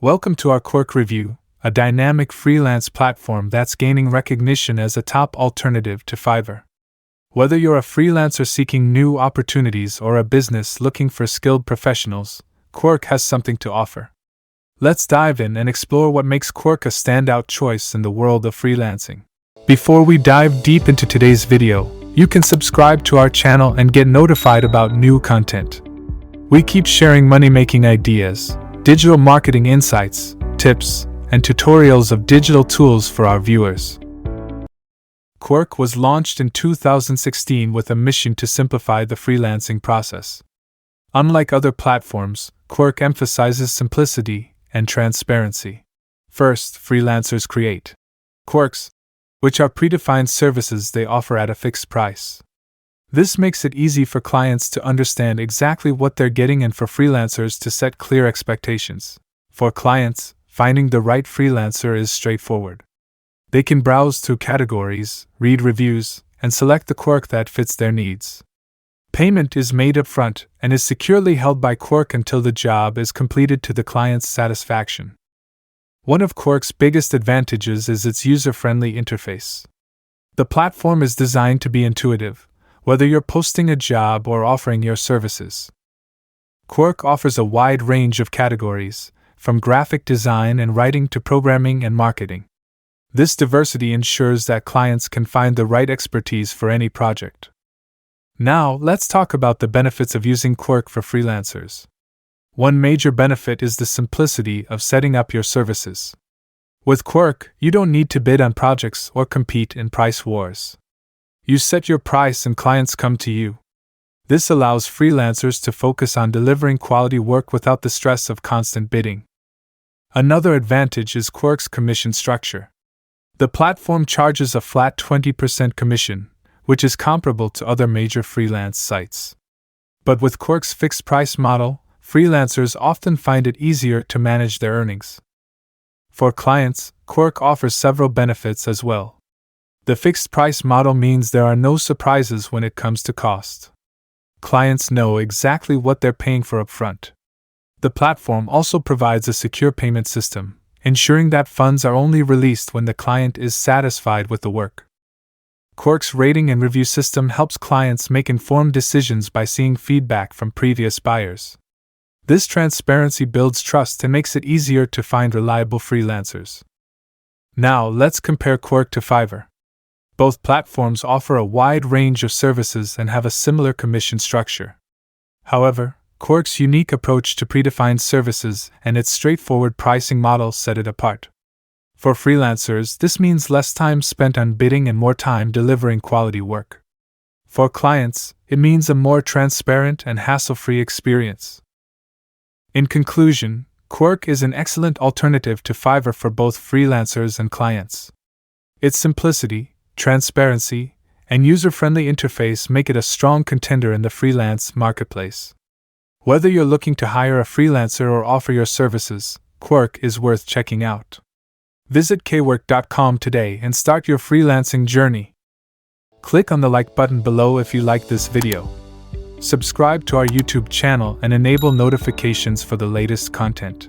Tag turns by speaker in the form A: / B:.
A: Welcome to our Kwork review, a dynamic freelance platform that's gaining recognition as a top alternative to Fiverr. Whether you're a freelancer seeking new opportunities or a business looking for skilled professionals, Kwork has something to offer. Let's dive in and explore what makes Kwork a standout choice in the world of freelancing. Before we dive deep into today's video, you can subscribe to our channel and get notified about new content. We keep sharing money-making ideas, digital marketing insights, tips, and tutorials of digital tools for our viewers. Kwork was launched in 2016 with a mission to simplify the freelancing process. Unlike other platforms, Kwork emphasizes simplicity and transparency. First, freelancers create Kworks, which are predefined services they offer at a fixed price. This makes it easy for clients to understand exactly what they're getting and for freelancers to set clear expectations. For clients, finding the right freelancer is straightforward. They can browse through categories, read reviews, and select the Kwork that fits their needs. Payment is made upfront and is securely held by Kwork until the job is completed to the client's satisfaction. One of Kwork's biggest advantages is its user-friendly interface. The platform is designed to be intuitive, whether you're posting a job or offering your services. Kwork offers a wide range of categories, from graphic design and writing to programming and marketing. This diversity ensures that clients can find the right expertise for any project. Now, let's talk about the benefits of using Kwork for freelancers. One major benefit is the simplicity of setting up your services. With Kwork, you don't need to bid on projects or compete in price wars. You set your price and clients come to you. This allows freelancers to focus on delivering quality work without the stress of constant bidding. Another advantage is Kwork's commission structure. The platform charges a flat 20% commission, which is comparable to other major freelance sites. But with Kwork's fixed price model, freelancers often find it easier to manage their earnings. For clients, Kwork offers several benefits as well. The fixed price model means there are no surprises when it comes to cost. Clients know exactly what they're paying for upfront. The platform also provides a secure payment system, ensuring that funds are only released when the client is satisfied with the work. Kwork's rating and review system helps clients make informed decisions by seeing feedback from previous buyers. This transparency builds trust and makes it easier to find reliable freelancers. Now, let's compare Kwork to Fiverr. Both platforms offer a wide range of services and have a similar commission structure. However, Kwork's unique approach to predefined services and its straightforward pricing model set it apart. For freelancers, this means less time spent on bidding and more time delivering quality work. For clients, it means a more transparent and hassle-free experience. In conclusion, Kwork is an excellent alternative to Fiverr for both freelancers and clients. Its simplicity, transparency, and user-friendly interface make it a strong contender in the freelance marketplace. Whether you're looking to hire a freelancer or offer your services, Kwork is worth checking out. Visit Kwork.com today and start your freelancing journey. Click on the like button below if you like this video. Subscribe to our YouTube channel and enable notifications for the latest content.